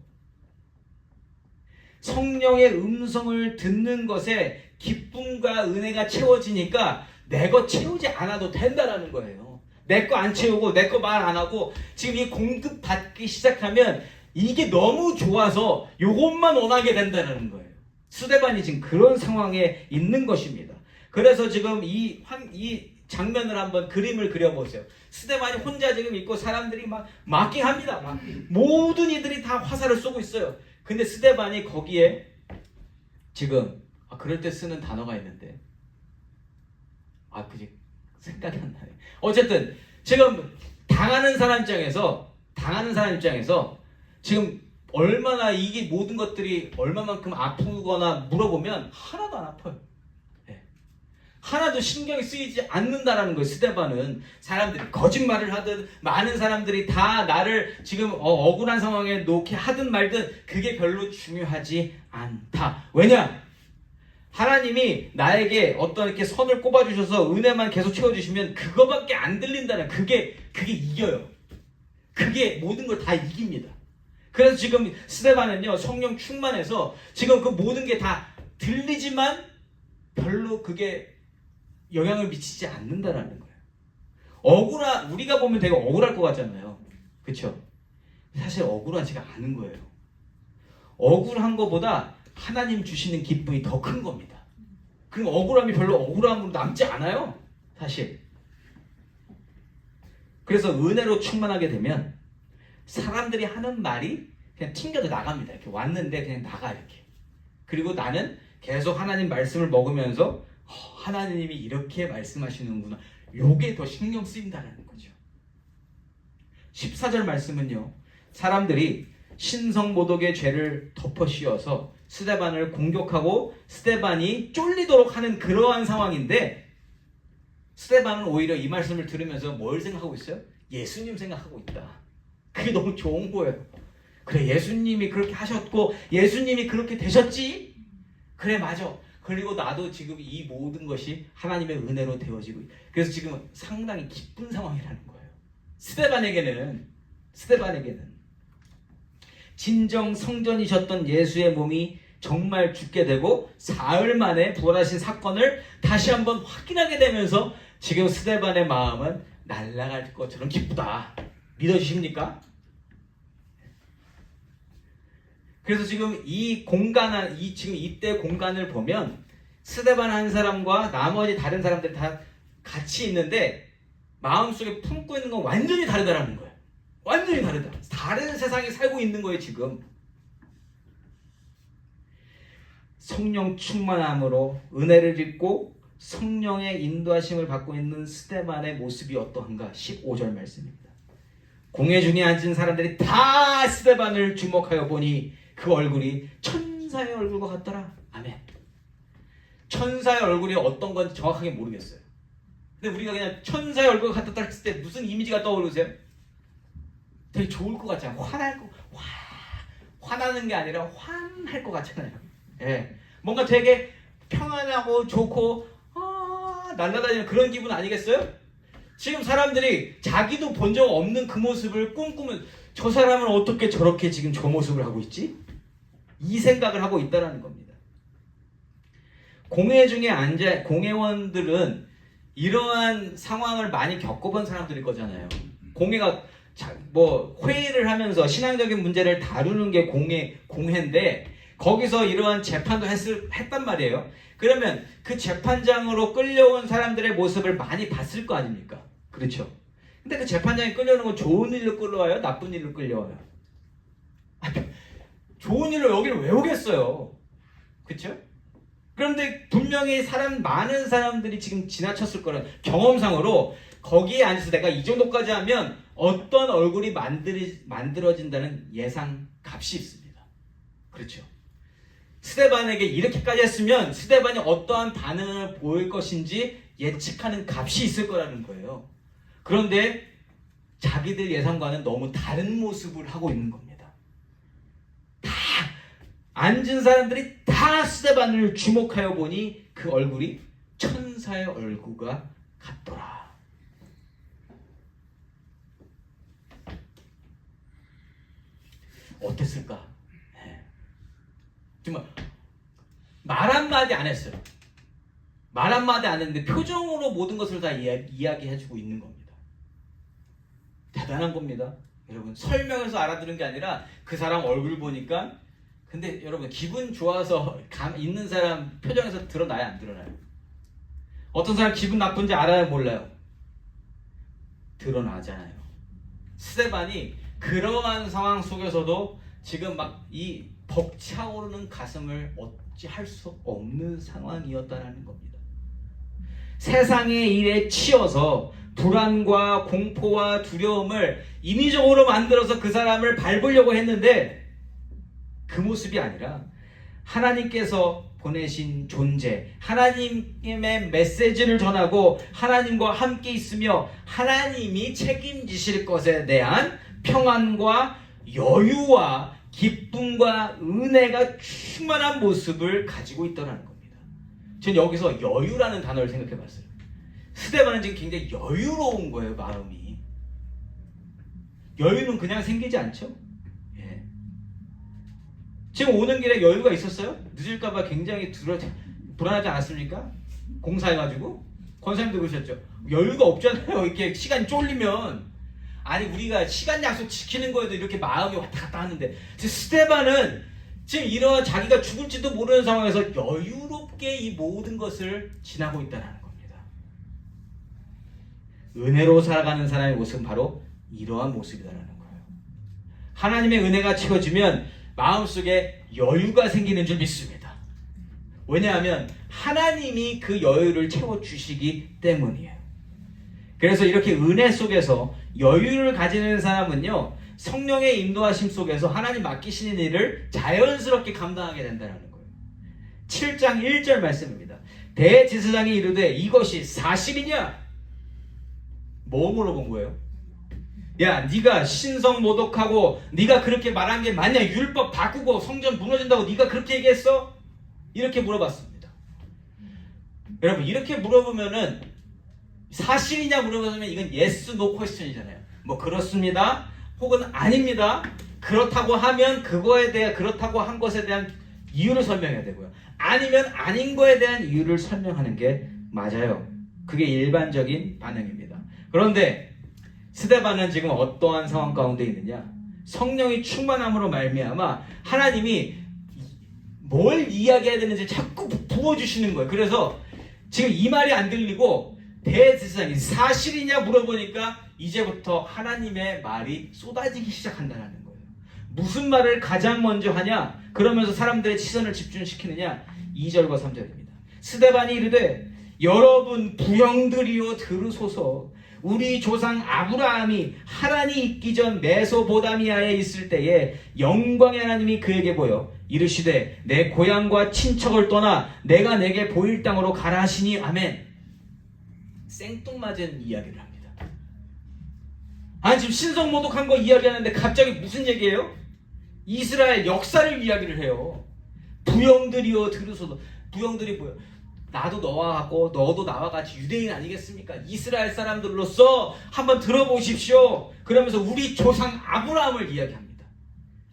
성령의 음성을 듣는 것에 기쁨과 은혜가 채워지니까 내 것 채우지 않아도 된다라는 거예요. 내 거 안 채우고 내 거 말 안 하고 지금 이 공급 받기 시작하면 이게 너무 좋아서 이것만 원하게 된다는 거예요. 스데반이 지금 그런 상황에 있는 것입니다. 그래서 지금 이 장면을 한번 그림을 그려보세요. 스데반이 혼자 지금 있고 사람들이 막 마킹합니다. 막 모든 이들이 다 화살을 쏘고 있어요. 근데 스데반이 거기에 지금 그럴 때 쓰는 단어가 있는데 그게 생각이 안 나네. 어쨌든 지금 당하는 사람 입장에서 지금 얼마나 이게 모든 것들이 얼마만큼 아프거나 물어보면 하나도 안 아파요. 하나도 신경이 쓰이지 않는다라는 거예요. 스데반은 사람들이 거짓말을 하든 많은 사람들이 다 나를 지금 억울한 상황에 놓게 하든 말든 그게 별로 중요하지 않다. 왜냐? 하나님이 나에게 어떤 이렇게 선을 꼽아주셔서 은혜만 계속 채워주시면 그거밖에 안 들린다는 그게 이겨요. 그게 모든 걸 다 이깁니다. 그래서 지금 스데반은요, 성령 충만해서 지금 그 모든 게 다 들리지만 별로 그게 영향을 미치지 않는다라는 거예요. 우리가 보면 되게 억울할 것 같잖아요. 그렇죠? 사실 억울하지가 않은 거예요. 억울한 것보다 하나님 주시는 기쁨이 더 큰 겁니다. 그 억울함이 별로 억울함으로 남지 않아요. 사실. 그래서 은혜로 충만하게 되면 사람들이 하는 말이 그냥 튕겨져 나갑니다. 이렇게 왔는데 그냥 나가 이렇게. 그리고 나는 계속 하나님 말씀을 먹으면서 하나님이 이렇게 말씀하시는구나. 요게 더 신경 쓰인다는 거죠. 14절 말씀은요. 사람들이 신성모독의 죄를 덮어 씌워서 스데반을 공격하고 스데반이 쫄리도록 하는 그러한 상황인데 스데반은 오히려 이 말씀을 들으면서 뭘 생각하고 있어요? 예수님 생각하고 있다. 그게 너무 좋은 거예요. 그래, 예수님이 그렇게 하셨고 예수님이 그렇게 되셨지? 그래, 맞아. 그리고 나도 지금 이 모든 것이 하나님의 은혜로 되어지고 그래서 지금 상당히 기쁜 상황이라는 거예요. 스데반에게는 진정 성전이셨던 예수의 몸이 정말 죽게 되고 사흘 만에 부활하신 사건을 다시 한번 확인하게 되면서 지금 스데반의 마음은 날아갈 것처럼 기쁘다. 믿어주십니까? 그래서 지금 지금 이때 공간을 보면 스데반 한 사람과 나머지 다른 사람들이 다 같이 있는데 마음속에 품고 있는 건 완전히 다르다라는 거예요. 완전히 다르다. 다른 세상에 살고 있는 거예요, 지금. 성령 충만함으로 은혜를 입고 성령의 인도하심을 받고 있는 스데반의 모습이 어떠한가? 15절 말씀입니다. 공회 중에 앉은 사람들이 다 스데반을 주목하여 보니 그 얼굴이 천사의 얼굴과 같더라. 아멘. 천사의 얼굴이 어떤 건지 정확하게 모르겠어요. 근데 우리가 그냥 천사의 얼굴과 같았다 했을 때 무슨 이미지가 떠오르세요? 되게 좋을 것 같잖아요. 화나는 게 아니라 환할 것 같잖아요. 예. 뭔가 되게 평안하고 좋고 날아다니는 그런 기분 아니겠어요? 지금 사람들이 자기도 본 적 없는 그 모습을 꿈꾸면 저 사람은 어떻게 저렇게 지금 저 모습을 하고 있지? 이 생각을 하고 있다는 겁니다. 공회 중에 공회원들은 이러한 상황을 많이 겪어본 사람들일 거잖아요. 공회가 회의를 하면서 신앙적인 문제를 다루는 게 공회인데 거기서 이러한 재판도 했단 말이에요. 그러면 그 재판장으로 끌려온 사람들의 모습을 많이 봤을 거 아닙니까? 그렇죠? 근데 그 재판장이 끌려오는 건 좋은 일로 끌려와요? 나쁜 일로 끌려와요? 좋은 일로 여기를 왜 오겠어요? 그렇죠? 그런데 분명히 많은 사람들이 지금 지나쳤을 거라는 경험상으로 거기에 앉아서 내가 이 정도까지 하면 어떤 얼굴이 만들어진다는 예상 값이 있습니다. 그렇죠? 스데반에게 이렇게까지 했으면 스데반이 어떠한 반응을 보일 것인지 예측하는 값이 있을 거라는 거예요. 그런데 자기들 예상과는 너무 다른 모습을 하고 있는 겁니다. 다 앉은 사람들이 다 스데반을 주목하여 보니 그 얼굴이 천사의 얼굴과 같더라. 어땠을까? 정말 말 한마디 안 했어요. 말 한마디 안 했는데 표정으로 모든 것을 다 이야기해주고 있는 겁니다. 대단한 겁니다. 여러분, 설명해서 알아들은 게 아니라 그 사람 얼굴 보니까. 근데 여러분, 기분 좋아서 있는 사람 표정에서 드러나요, 안 드러나요? 어떤 사람 기분 나쁜지 알아요, 몰라요? 드러나잖아요. 스데반이 그러한 상황 속에서도 지금 막 이 벅차오르는 가슴을 어찌할 수 없는 상황이었다는 겁니다. 세상의 일에 치여서 불안과 공포와 두려움을 인위적으로 만들어서 그 사람을 밟으려고 했는데 그 모습이 아니라 하나님께서 보내신 존재, 하나님의 메시지를 전하고 하나님과 함께 있으며 하나님이 책임지실 것에 대한 평안과 여유와 기쁨과 은혜가 충만한 모습을 가지고 있다는 겁니다. 전 여기서 여유라는 단어를 생각해 봤어요. 스데반은 지금 굉장히 여유로운 거예요, 마음이. 여유는 그냥 생기지 않죠? 예. 지금 오는 길에 여유가 있었어요? 늦을까봐 굉장히 불안하지 않았습니까? 공사해가지고 권사님도 그러셨죠. 여유가 없잖아요. 이렇게 시간이 쫄리면. 아니, 우리가 시간 약속 지키는 거에도 이렇게 마음이 왔다 갔다 하는데 스데반은 지금 이런 자기가 죽을지도 모르는 상황에서 여유롭게 이 모든 것을 지나고 있다는 겁니다. 은혜로 살아가는 사람의 모습은 바로 이러한 모습이라는 거예요. 하나님의 은혜가 채워지면 마음속에 여유가 생기는 줄 믿습니다. 왜냐하면 하나님이 그 여유를 채워주시기 때문이에요. 그래서 이렇게 은혜 속에서 여유를 가지는 사람은요, 성령의 인도하심 속에서 하나님 맡기시는 일을 자연스럽게 감당하게 된다는 거예요. 7장 1절 말씀입니다. 대제사장이 이르되 이것이 사실이냐? 뭐 물어본 거예요? 야, 네가 신성 모독하고 네가 그렇게 말한 게 맞냐? 율법 바꾸고 성전 무너진다고 네가 그렇게 얘기했어? 이렇게 물어봤습니다. 여러분, 이렇게 물어보면은 사실이냐 물어보면 이건 yes, no question이잖아요. 뭐 그렇습니다, 혹은 아닙니다. 그렇다고 하면 그거에 대해, 그렇다고 한 것에 대한 이유를 설명해야 되고요. 아니면 아닌 거에 대한 이유를 설명하는 게 맞아요. 그게 일반적인 반응입니다. 그런데 스데반은 지금 어떠한 상황 가운데 있느냐? 성령이 충만함으로 말미암아 하나님이 뭘 이야기해야 되는지 자꾸 부어주시는 거예요. 그래서 지금 이 말이 안 들리고 대제사장이 사실이냐 물어보니까 이제부터 하나님의 말이 쏟아지기 시작한다는 거예요. 무슨 말을 가장 먼저 하냐? 그러면서 사람들의 시선을 집중시키느냐? 2절과 3절입니다. 스데반이 이르되 여러분 부형들이여 들으소서. 우리 조상 아브라함이 하란이 있기 전 메소보다미아에 있을 때에 영광의 하나님이 그에게 보여 이르시되 내 고향과 친척을 떠나 내가 내게 보일 땅으로 가라 하시니 아멘. 생뚱맞은 이야기를 합니다. 아니, 지금 신성 모독한 거 이야기하는데 갑자기 무슨 얘기예요? 이스라엘 역사를 이야기를 해요. 부형들이여 들으소서. 부형들이 뭐예요? 나도 너와 같고 너도 나와 같이 유대인 아니겠습니까? 이스라엘 사람들로서 한번 들어보십시오. 그러면서 우리 조상 아브라함을 이야기합니다.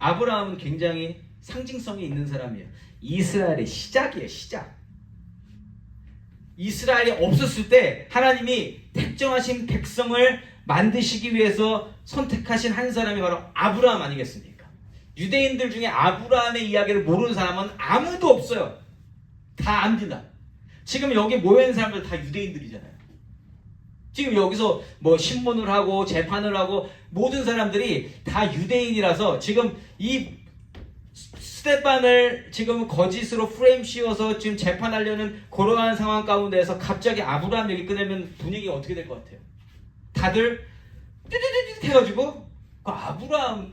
아브라함은 굉장히 상징성이 있는 사람이에요. 이스라엘의 시작이에요. 시작. 이스라엘이 없었을 때 하나님이 택정하신 백성을 만드시기 위해서 선택하신 한 사람이 바로 아브라함 아니겠습니까? 유대인들 중에 아브라함의 이야기를 모르는 사람은 아무도 없어요. 다 압니다. 지금 여기 모여있는 사람들 다 유대인들이잖아요. 지금 여기서 뭐 신문을 하고 재판을 하고 모든 사람들이 다 유대인이라서 지금 이 스데반을 지금 거짓으로 프레임 씌워서 지금 재판하려는 그러한 상황 가운데에서 갑자기 아브라함 얘기 꺼내면 분위기가 어떻게 될 것 같아요? 다들 띠띠띠띠 해가지고 아브라함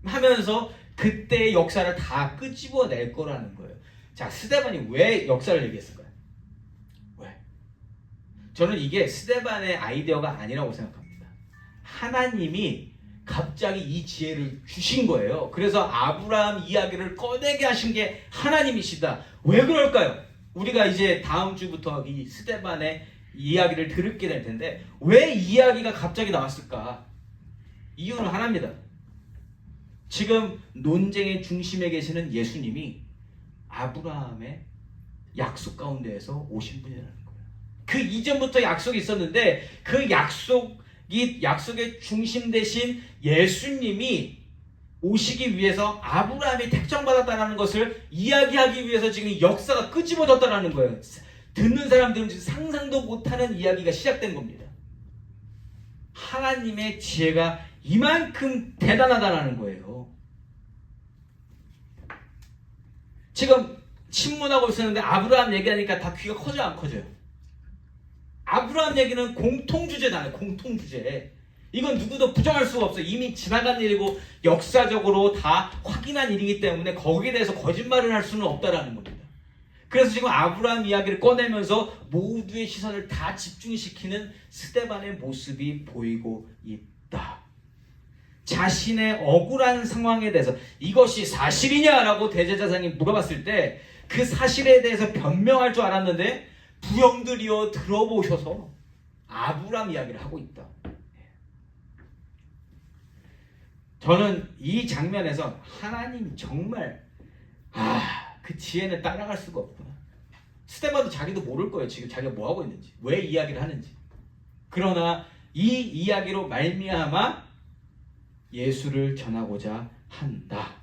하면서 그때의 역사를 다 끄집어낼 거라는 거예요. 자, 스데반이 왜 역사를 얘기했을까요? 왜? 저는 이게 스데반의 아이디어가 아니라고 생각합니다. 하나님이 갑자기 이 지혜를 주신 거예요. 그래서 아브라함 이야기를 꺼내게 하신 게 하나님이시다. 왜 그럴까요? 우리가 이제 다음 주부터 이 스데반의 이야기를 들게 될 텐데 왜 이야기가 갑자기 나왔을까? 이유는 하나입니다. 지금 논쟁의 중심에 계시는 예수님이 아브라함의 약속 가운데에서 오신 분이라는 거예요. 그 이전부터 약속이 있었는데 그 약속의 중심 대신 예수님이 오시기 위해서 아브라함이 택정받았다는 것을 이야기하기 위해서 지금 역사가 끄집어졌다는 거예요. 듣는 사람들은 지금 상상도 못하는 이야기가 시작된 겁니다. 하나님의 지혜가 이만큼 대단하다는 거예요. 지금 신문하고 있었는데 아브라함 얘기하니까 다 귀가 커져요, 안 커져요? 아브라함 얘기는 공통주제잖아요. 공통주제. 이건 누구도 부정할 수가 없어요. 이미 지나간 일이고 역사적으로 다 확인한 일이기 때문에 거기에 대해서 거짓말을 할 수는 없다라는 겁니다. 그래서 지금 아브라함 이야기를 꺼내면서 모두의 시선을 다 집중시키는 스데반의 모습이 보이고 있다. 자신의 억울한 상황에 대해서 이것이 사실이냐라고 대제사장이 물어봤을 때 그 사실에 대해서 변명할 줄 알았는데 부형들이여 들어보셔서 아브라함 이야기를 하고 있다. 저는 이 장면에서 하나님 정말 그 지혜는 따라갈 수가 없구나. 스데반도 자기도 모를 거예요. 지금 자기가 뭐 하고 있는지, 왜 이야기를 하는지. 그러나 이 이야기로 말미암아 예수를 전하고자 한다.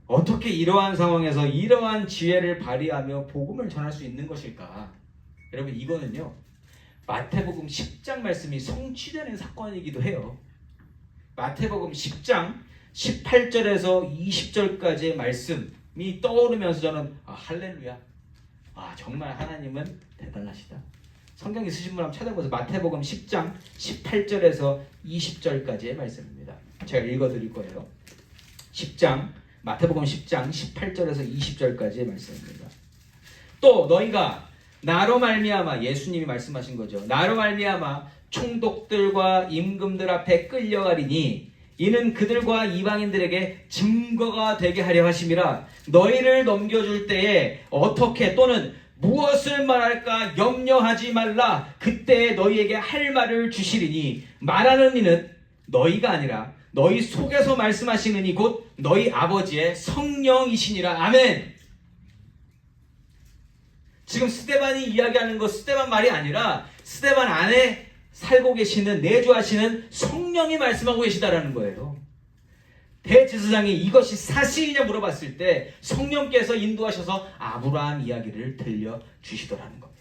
어떻게 이러한 상황에서 이러한 지혜를 발휘하며 복음을 전할 수 있는 것일까? 여러분, 이거는요 마태복음 10장 말씀이 성취되는 사건이기도 해요. 마태복음 10장 18절에서 20절까지의 말씀, 떠오르면서 저는 할렐루야, 정말 하나님은 대단하시다. 성경 있으신 분 한번 찾아보세요. 마태복음 10장 18절에서 20절까지의 말씀입니다. 제가 읽어드릴 거예요. 마태복음 10장 18절에서 20절까지의 말씀입니다. 또 너희가 나로 말미암아, 예수님이 말씀하신 거죠. 나로 말미암아 총독들과 임금들 앞에 끌려가리니 이는 그들과 이방인들에게 증거가 되게 하려 하심이라. 너희를 넘겨줄 때에 어떻게 또는 무엇을 말할까 염려하지 말라. 그때 너희에게 할 말을 주시리니 말하는 이는 너희가 아니라 너희 속에서 말씀하시는 이 곧 너희 아버지의 성령이시니라. 아멘. 지금 스데반이 이야기하는 거 스데반 말이 아니라 스데반 안에 살고 계시는, 내주하시는 성령이 말씀하고 계시다라는 거예요. 대제사장이 이것이 사실이냐 물어봤을 때 성령께서 인도하셔서 아브라함 이야기를 들려주시더라는 겁니다.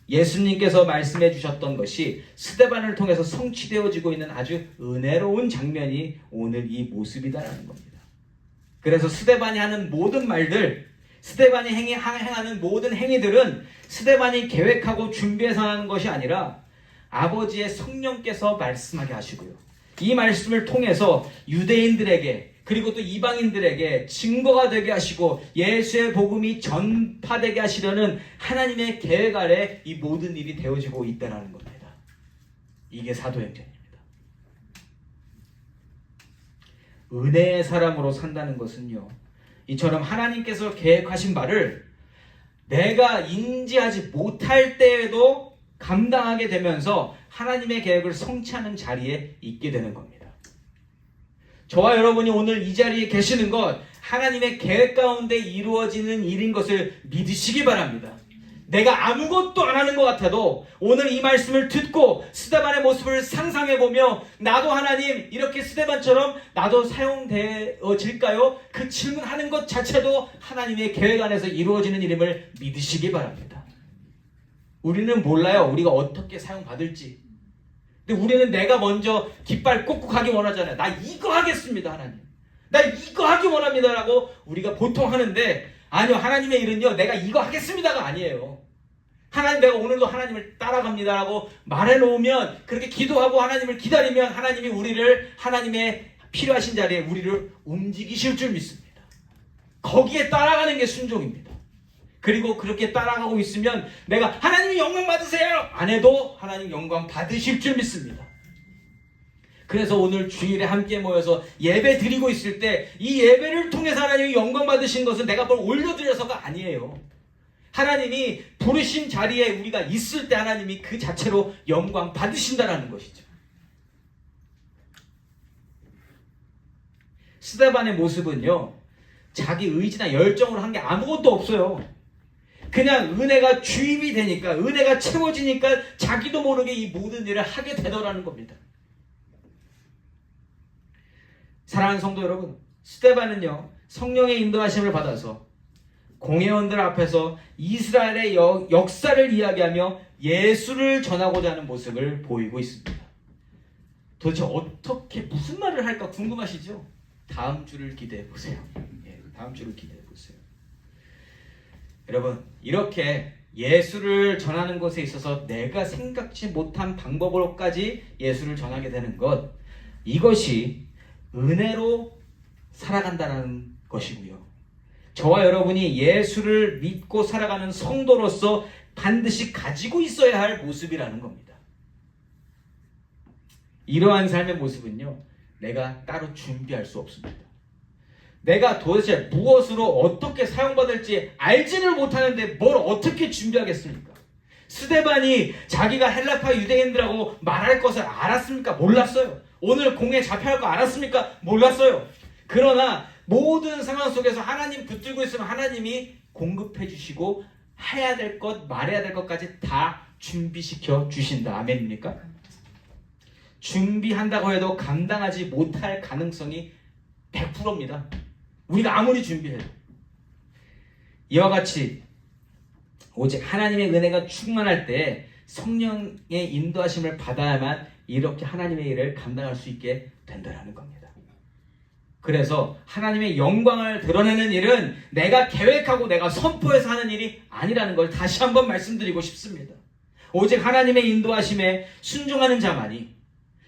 예수님께서 말씀해 주셨던 것이 스데반을 통해서 성취되어지고 있는 아주 은혜로운 장면이 오늘 이 모습이다라는 겁니다. 그래서 스데반이 하는 모든 말들, 스데반이 행하는 모든 행위들은 스데반이 계획하고 준비해서 하는 것이 아니라 아버지의 성령께서 말씀하게 하시고요. 이 말씀을 통해서 유대인들에게 그리고 또 이방인들에게 증거가 되게 하시고 예수의 복음이 전파되게 하시려는 하나님의 계획 아래 이 모든 일이 되어지고 있다는 겁니다. 이게 사도행전입니다. 은혜의 사람으로 산다는 것은요, 이처럼 하나님께서 계획하신 바를 내가 인지하지 못할 때에도 감당하게 되면서 하나님의 계획을 성취하는 자리에 있게 되는 겁니다. 저와 여러분이 오늘 이 자리에 계시는 것 하나님의 계획 가운데 이루어지는 일인 것을 믿으시기 바랍니다. 내가 아무것도 안 하는 것 같아도 오늘 이 말씀을 듣고 스데반의 모습을 상상해보며 나도 하나님 이렇게 스데반처럼 나도 사용되어질까요? 그 질문하는 것 자체도 하나님의 계획 안에서 이루어지는 일임을 믿으시기 바랍니다. 우리는 몰라요. 우리가 어떻게 사용받을지. 근데 우리는 내가 먼저 깃발 꽂고 가기 원하잖아요. 나 이거 하겠습니다, 하나님. 나 이거 하기 원합니다라고 우리가 보통 하는데, 아니요, 하나님의 일은요, 내가 이거 하겠습니다가 아니에요. 하나님, 내가 오늘도 하나님을 따라갑니다라고 말해놓으면, 그렇게 기도하고 하나님을 기다리면 하나님이 우리를 하나님의 필요하신 자리에 우리를 움직이실 줄 믿습니다. 거기에 따라가는 게 순종입니다. 그리고 그렇게 따라가고 있으면 내가 하나님이 영광 받으세요 안 해도 하나님 영광 받으실 줄 믿습니다. 그래서 오늘 주일에 함께 모여서 예배 드리고 있을 때 이 예배를 통해서 하나님이 영광 받으신 것은 내가 뭘 올려드려서가 아니에요. 하나님이 부르신 자리에 우리가 있을 때 하나님이 그 자체로 영광 받으신다라는 것이죠. 스데반의 모습은요, 자기 의지나 열정으로 한 게 아무것도 없어요. 그냥 은혜가 주입이 되니까, 은혜가 채워지니까 자기도 모르게 이 모든 일을 하게 되더라는 겁니다. 사랑하는 성도 여러분, 스데반은요, 성령의 인도하심을 받아서 공회원들 앞에서 이스라엘의 역사를 이야기하며 예수를 전하고자 하는 모습을 보이고 있습니다. 도대체 어떻게 무슨 말을 할까 궁금하시죠? 다음 주를 기대해 보세요. 다음 주를 기대해 보세요. 여러분, 이렇게 예수를 전하는 것에 있어서 내가 생각지 못한 방법으로까지 예수를 전하게 되는 것, 이것이 은혜로 살아간다는 것이고요. 저와 여러분이 예수를 믿고 살아가는 성도로서 반드시 가지고 있어야 할 모습이라는 겁니다. 이러한 삶의 모습은요, 내가 따로 준비할 수 없습니다. 내가 도대체 무엇으로 어떻게 사용받을지 알지를 못하는데 뭘 어떻게 준비하겠습니까? 스데반이 자기가 헬라파 유대인들하고 말할 것을 알았습니까? 몰랐어요. 오늘 공에 잡혀야 할 거 알았습니까? 몰랐어요. 그러나 모든 상황 속에서 하나님 붙들고 있으면 하나님이 공급해 주시고 해야 될 것, 말해야 될 것까지 다 준비시켜 주신다. 아멘입니까? 준비한다고 해도 감당하지 못할 가능성이 100%입니다. 우리가 아무리 준비해도. 이와 같이 오직 하나님의 은혜가 충만할 때 성령의 인도하심을 받아야만 이렇게 하나님의 일을 감당할 수 있게 된다는 겁니다. 그래서 하나님의 영광을 드러내는 일은 내가 계획하고 내가 선포해서 하는 일이 아니라는 걸 다시 한번 말씀드리고 싶습니다. 오직 하나님의 인도하심에 순종하는 자만이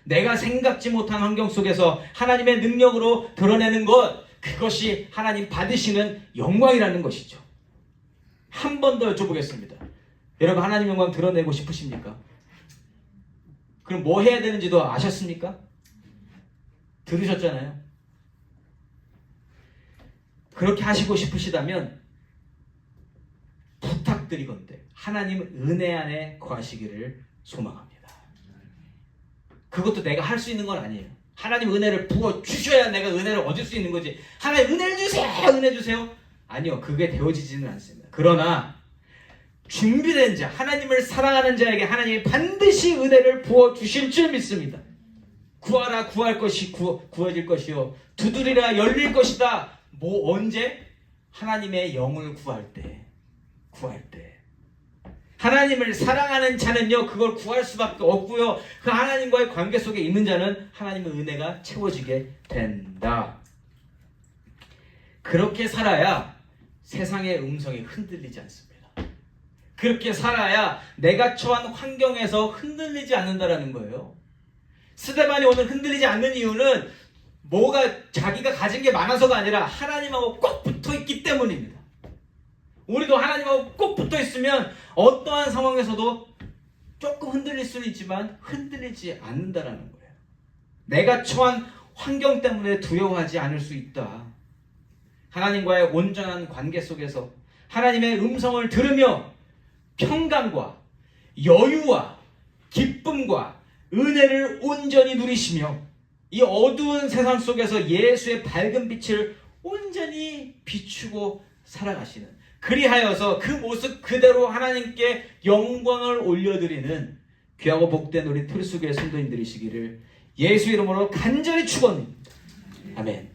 내가 생각지 못한 환경 속에서 하나님의 능력으로 드러내는 것, 그것이 하나님 받으시는 영광이라는 것이죠. 한 번 더 여쭤보겠습니다. 여러분, 하나님 영광 드러내고 싶으십니까? 그럼 뭐 해야 되는지도 아셨습니까? 들으셨잖아요. 그렇게 하시고 싶으시다면 부탁드리건대 하나님 은혜 안에 거하시기를 소망합니다. 그것도 내가 할 수 있는 건 아니에요. 하나님 은혜를 부어 주셔야 내가 은혜를 얻을 수 있는 거지. 하나님 은혜를 주세요, 은혜 주세요. 아니요, 그게 되어지지는 않습니다. 그러나 준비된 자, 하나님을 사랑하는 자에게 하나님이 반드시 은혜를 부어 주실 줄 믿습니다. 구하라 구할 것이 구해질 것이요, 두드리라 열릴 것이다. 뭐 언제? 하나님의 영을 구할 때. 하나님을 사랑하는 자는요, 그걸 구할 수밖에 없고요, 그 하나님과의 관계 속에 있는 자는 하나님의 은혜가 채워지게 된다. 그렇게 살아야 세상의 음성이 흔들리지 않습니다. 그렇게 살아야 내가 처한 환경에서 흔들리지 않는다라는 거예요. 스데반이 오늘 흔들리지 않는 이유는 뭐가 자기가 가진 게 많아서가 아니라 하나님하고 꼭 붙어 있기 때문입니다. 우리도 하나님하고 꼭 붙어 있으면 어떠한 상황에서도 조금 흔들릴 수는 있지만 흔들리지 않는다라는 거예요. 내가 처한 환경 때문에 두려워하지 않을 수 있다. 하나님과의 온전한 관계 속에서 하나님의 음성을 들으며 평강과 여유와 기쁨과 은혜를 온전히 누리시며 이 어두운 세상 속에서 예수의 밝은 빛을 온전히 비추고 살아가시는, 그리하여서 그 모습 그대로 하나님께 영광을 올려드리는 귀하고 복된 우리 트루스교회 성도님들이시기를 예수 이름으로 간절히 축원합니다. 아멘.